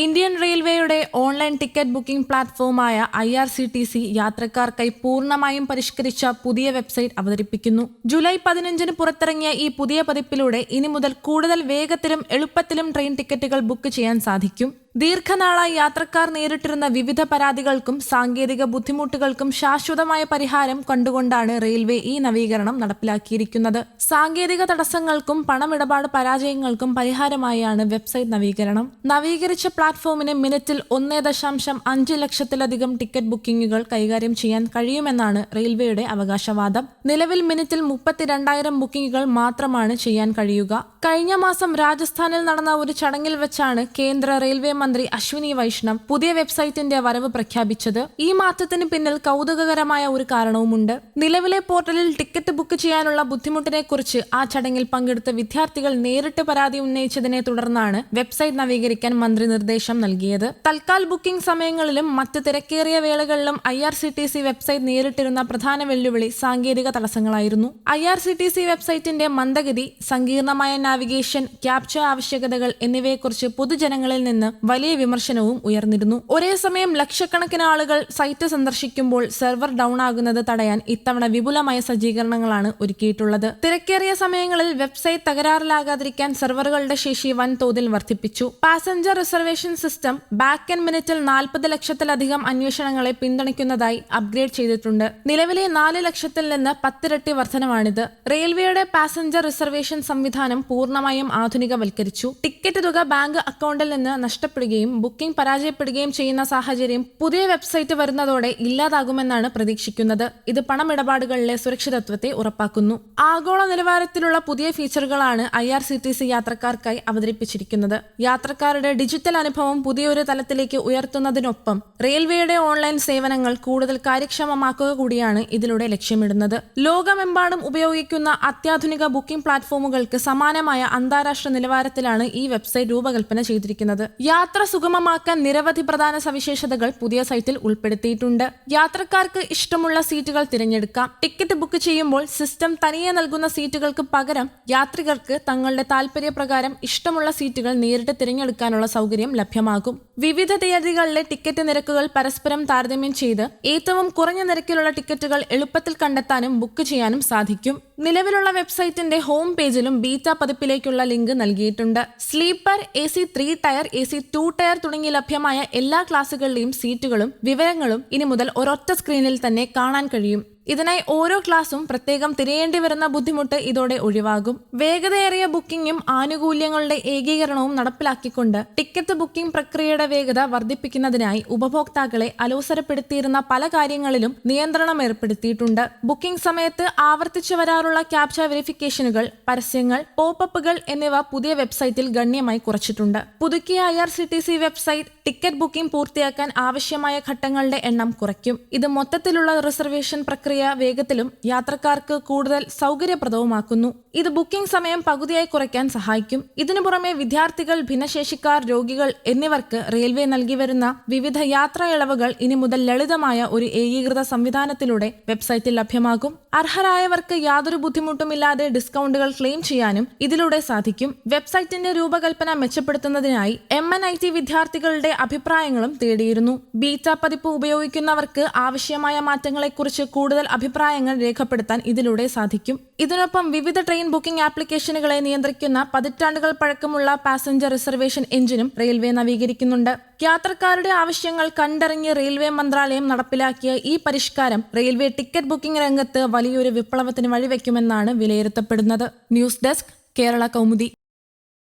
Indian റെയിൽവേയുടെ online ticket booking പ്ലാറ്റ്ഫോമായ IRCTC യാത്രക്കാർക്കായി പൂർണ്ണമായും പരിഷ്കരിച്ച പുതിയ വെബ്സൈറ്റ് അവതരിപ്പിക്കുന്നു. ജൂലൈ 15-ന് പുറത്തിറങ്ങിയ ഈ പുതിയ പതിപ്പിലൂടെ ഇനി മുതൽ കൂടുതൽ വേഗത്തിലും എളുപ്പത്തിലും ട്രെയിൻ ടിക്കറ്റുകൾ ബുക്ക് ചെയ്യാൻ സാധിക്കും. ദീർഘനാളായി യാത്രക്കാർ നേരിട്ടിരുന്ന വിവിധ പരാതികൾക്കും സാങ്കേതിക ബുദ്ധിമുട്ടുകൾക്കും ശാശ്വതമായ പരിഹാരം കണ്ടുകൊണ്ടാണ് റെയിൽവേ ഈ നവീകരണം നടപ്പിലാക്കിയിരിക്കുന്നത്. സാങ്കേതിക തടസ്സങ്ങൾക്കും പണമിടപാട് പരാജയങ്ങൾക്കും പരിഹാരമായാണ് വെബ്സൈറ്റ് നവീകരണം. നവീകരിച്ച പ്ലാറ്റ്ഫോമിന് മിനിറ്റിൽ 1.5 ലക്ഷത്തിലധികം ടിക്കറ്റ് ബുക്കിംഗുകൾ കൈകാര്യം ചെയ്യാൻ കഴിയുമെന്നാണ് റെയിൽവേയുടെ അവകാശവാദം. നിലവിൽ മിനിറ്റിൽ 32,000 ബുക്കിംഗുകൾ മാത്രമാണ് ചെയ്യാൻ കഴിയുക. കഴിഞ്ഞ മാസം രാജസ്ഥാനിൽ നടന്ന ഒരു ചടങ്ങിൽ വെച്ചാണ് കേന്ദ്ര റെയിൽവേ മന്ത്രി അശ്വിനി വൈഷ്ണവ് പുതിയ വെബ്സൈറ്റിന്റെ വരവ് പ്രഖ്യാപിച്ചത്. ഈ മാറ്റത്തിന് പിന്നിൽ കൗതുകകരമായ ഒരു കാരണവുമുണ്ട്. നിലവിലെ പോർട്ടലിൽ ടിക്കറ്റ് ബുക്ക് ചെയ്യാനുള്ള ബുദ്ധിമുട്ടിനെ കുറിച്ച് ആ ചടങ്ങിൽ പങ്കെടുത്ത വിദ്യാർത്ഥികൾ നേരിട്ട് പരാതി ഉന്നയിച്ചതിനെ തുടർന്നാണ് വെബ്സൈറ്റ് നവീകരിക്കാൻ മന്ത്രി നിർദ്ദേശം നൽകിയത്. തൽക്കാൽ ബുക്കിംഗ് സമയങ്ങളിലും മറ്റ് തിരക്കേറിയ വേളകളിലും IRCTC വെബ്സൈറ്റ് നേരിട്ടിരുന്ന പ്രധാന വെല്ലുവിളി സാങ്കേതിക തടസ്സങ്ങളായിരുന്നു. IRCTC വെബ്സൈറ്റിന്റെ മന്ദഗതി, സങ്കീർണമായ നാവിഗേഷൻ, ക്യാപ്ചർ ആവശ്യകതകൾ എന്നിവയെക്കുറിച്ച് പൊതുജനങ്ങളിൽ നിന്ന് വലിയ വിമർശനവും ഉയർന്നിരുന്നു. ഒരേ സമയം ലക്ഷക്കണക്കിന് ആളുകൾ സൈറ്റ് സന്ദർശിക്കുമ്പോൾ സെർവർ ഡൗൺ ആകുന്നത് തടയാൻ ഇത്തവണ വിപുലമായ സജ്ജീകരണങ്ങളാണ് ഒരുക്കിയിട്ടുള്ളത്. തിരക്കേറിയ സമയങ്ങളിൽ വെബ്സൈറ്റ് തകരാറിലാകാതിരിക്കാൻ സെർവറുകളുടെ ശേഷി വൻതോതിൽ വർദ്ധിപ്പിച്ചു. Passenger reservation system back end മിനിറ്റിൽ 40 ലക്ഷത്തിലധികം അന്വേഷണങ്ങളെ പിന്തുണയ്ക്കുന്നതായി അപ്ഗ്രേഡ് ചെയ്തിട്ടുണ്ട്. നിലവിലെ 4 ലക്ഷത്തിൽ നിന്ന് 10 ഇരട്ടി വർധനമാണിത്. റെയിൽവേയുടെ പാസഞ്ചർ റിസർവേഷൻ സംവിധാനം പൂർണ്ണമായും ആധുനികവൽക്കരിച്ചു. ടിക്കറ്റ് തുക ബാങ്ക് അക്കൗണ്ടിൽ നിന്ന് നഷ്ടപ്പെടുകയും ബുക്കിംഗ് പരാജയപ്പെടുകയും ചെയ്യുന്ന സാഹചര്യം പുതിയ വെബ്സൈറ്റ് വരുന്നതോടെ ഇല്ലാതാകുമെന്നാണ് പ്രതീക്ഷിക്കുന്നത്. ഇത് പണമിടപാടുകളിലെ സുരക്ഷിതത്വത്തെ ഉറപ്പാക്കുന്നു. ആഗോള നിലവാരത്തിലുള്ള പുതിയ ഫീച്ചറുകളാണ് IRCTC യാത്രക്കാർക്കായി അവതരിപ്പിച്ചിരിക്കുന്നത്. യാത്രക്കാരുടെ ഡിജിറ്റൽ അനുഭവം പുതിയൊരു തലത്തിലേക്ക് ഉയർത്തുന്നതിനൊപ്പം റെയിൽവേയുടെ ഓൺലൈൻ സേവനങ്ങൾ കൂടുതൽ കാര്യക്ഷമമാക്കുക കൂടിയാണ് ഇതിലൂടെ ലക്ഷ്യമിടുന്നത്. ലോകമെമ്പാടും ഉപയോഗിക്കുന്ന അത്യാധുനിക ബുക്കിംഗ് പ്ലാറ്റ്ഫോമുകൾക്ക് സമാനമായ അന്താരാഷ്ട്ര നിലവാരത്തിലാണ് ഈ വെബ്സൈറ്റ് രൂപകൽപ്പന ചെയ്തിരിക്കുന്നത്. യാത്ര സുഗമമാക്കാൻ നിരവധി പ്രധാന സവിശേഷതകൾ പുതിയ സൈറ്റിൽ ഉൾപ്പെടുത്തിയിട്ടുണ്ട്. യാത്രക്കാർക്ക് ഇഷ്ടമുള്ള സീറ്റുകൾ തിരഞ്ഞെടുക്കാം. ടിക്കറ്റ് ബുക്ക് ചെയ്യുമ്പോൾ സിസ്റ്റം തനിയെ നൽകുന്ന സീറ്റുകൾക്ക് പകരം യാത്രികർക്ക് തങ്ങളുടെ താൽപര്യപ്രകാരം ഇഷ്ടമുള്ള സീറ്റുകൾ നേരിട്ട് തിരഞ്ഞെടുക്കാനുള്ള സൗകര്യം ലഭ്യമാകും. വിവിധ തീയതികളിലെ ടിക്കറ്റ് നിരക്കുകൾ പരസ്പരം താരതമ്യം ചെയ്ത് ഏറ്റവും കുറഞ്ഞ നിരക്കിലുള്ള ടിക്കറ്റുകൾ എളുപ്പത്തിൽ കണ്ടെത്താനും ബുക്ക് ചെയ്യാനും സാധിക്കും. നിലവിലുള്ള വെബ്സൈറ്റിന്റെ ഹോം പേജിലും ബീറ്റ പതിപ്പിലേക്കുള്ള ലിങ്ക് നൽകിയിട്ടുണ്ട്. Sleeper, AC 3 tier, AC 2 tier തുടങ്ങി ലഭ്യമായ എല്ലാ ക്ലാസുകളിലെയും സീറ്റുകളും വിവരങ്ങളും ഇനി മുതൽ ഒരൊറ്റ സ്ക്രീനിൽ തന്നെ കാണാൻ കഴിയും. ഇതിനായി ഓരോ ക്ലാസും പ്രത്യേകം തിരയേണ്ടി വരുന്ന ബുദ്ധിമുട്ട് ഇതോടെ ഒഴിവാകും. വേഗതയേറിയ ബുക്കിംഗും ആനുകൂല്യങ്ങളുടെ ഏകീകരണവും നടപ്പിലാക്കിക്കൊണ്ട് ടിക്കറ്റ് ബുക്കിംഗ് പ്രക്രിയയുടെ വേഗത വർദ്ധിപ്പിക്കുന്നതിനായി ഉപഭോക്താക്കളെ അലോസരപ്പെടുത്തിയിരുന്ന പല കാര്യങ്ങളിലും നിയന്ത്രണം ഏർപ്പെടുത്തിയിട്ടുണ്ട്. ബുക്കിംഗ് സമയത്ത് ആവർത്തിച്ചു വരാറുള്ള ക്യാപ്ചർ വെരിഫിക്കേഷനുകൾ, പരസ്യങ്ങൾ, പോപ്പപ്പുകൾ എന്നിവ പുതിയ വെബ്സൈറ്റിൽ ഗണ്യമായി കുറച്ചിട്ടുണ്ട്. പുതുക്കിയ IRCTC വെബ്സൈറ്റ് ടിക്കറ്റ് ബുക്കിംഗ് പൂർത്തിയാക്കാൻ ആവശ്യമായ ഘട്ടങ്ങളുടെ എണ്ണം കുറയ്ക്കും. ഇത് മൊത്തത്തിലുള്ള റിസർവേഷൻ പ്രക്രിയ വേഗത്തിലും യാത്രക്കാർക്ക് കൂടുതൽ സൗകര്യപ്രദവുമാക്കുന്നു. ഇത് ബുക്കിംഗ് സമയം പകുതിയായി കുറയ്ക്കാൻ സഹായിക്കും. ഇതിനു പുറമെ വിദ്യാർത്ഥികൾ, ഭിന്നശേഷിക്കാർ, രോഗികൾ എന്നിവർക്ക് റെയിൽവേ നൽകി വരുന്ന വിവിധ യാത്രാ ഇളവുകൾ ഇനി മുതൽ ലളിതമായ ഒരു ഏകീകൃത സംവിധാനത്തിലൂടെ വെബ്സൈറ്റിൽ ലഭ്യമാകും. അർഹരായവർക്ക് യാതൊരു ബുദ്ധിമുട്ടുമില്ലാതെ ഡിസ്കൗണ്ടുകൾ ക്ലെയിം ചെയ്യാനും ഇതിലൂടെ സാധിക്കും. വെബ്സൈറ്റിന്റെ രൂപകൽപ്പന മെച്ചപ്പെടുത്തുന്നതിനായി MNIT വിദ്യാർത്ഥികളുടെ അഭിപ്രായങ്ങളും തേടിയിരുന്നു. ബീറ്റ പതിപ്പ് ഉപയോഗിക്കുന്നവർക്ക് ആവശ്യമായ മാറ്റങ്ങളെക്കുറിച്ച് കൂടുതൽ അഭിപ്രായങ്ങൾ രേഖപ്പെടുത്താൻ ഇതിലൂടെ സാധിക്കും. ഇതിനൊപ്പം വിവിധ ട്രെയിൻ ബുക്കിംഗ് ആപ്ലിക്കേഷനുകളെ നിയന്ത്രിക്കുന്ന പതിറ്റാണ്ടുകൾ പഴക്കമുള്ള പാസഞ്ചർ റിസർവേഷൻ എഞ്ചിനും റെയിൽവേ നവീകരിക്കുന്നുണ്ട്. യാത്രക്കാരുടെ ആവശ്യങ്ങൾ കണ്ടറിഞ്ഞ് റെയിൽവേ മന്ത്രാലയം നടപ്പിലാക്കിയ ഈ പരിഷ്കാരം റെയിൽവേ ടിക്കറ്റ് ബുക്കിംഗ് രംഗത്ത് വലിയൊരു വിപ്ലവത്തിന് വഴിവെക്കുമെന്നാണ് വിലയിരുത്തപ്പെടുന്നത്. News desk, Kerala Kaumudi.